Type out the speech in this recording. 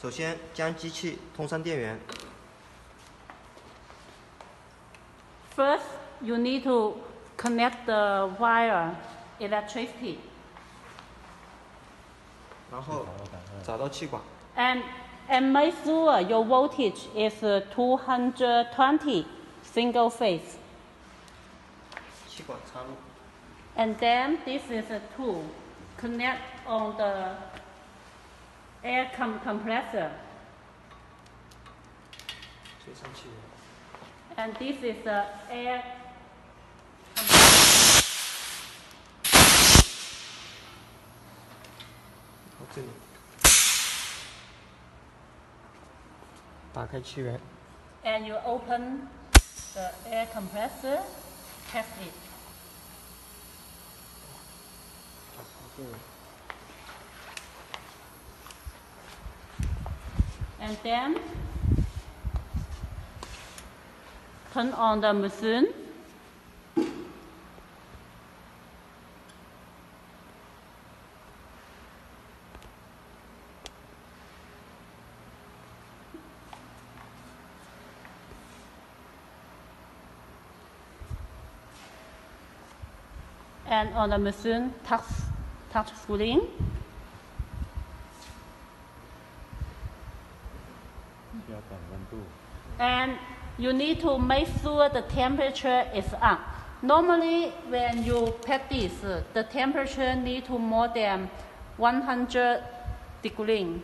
首先将机器通上电源。First, you need to connect the wire electricity. 然后找到气管。And make sure your voltage is 220 single phase. 气管插入。And then this is a tool. Connect on the air compressor. 吹上气源。And this is the air. 这里。打开气源。And you open the air compressor. Test it. And then turn on the machine. And on the machine, touch screen. And you need to make sure the temperature is up. Normally, when you practice, the temperature need to more than 100 degrees.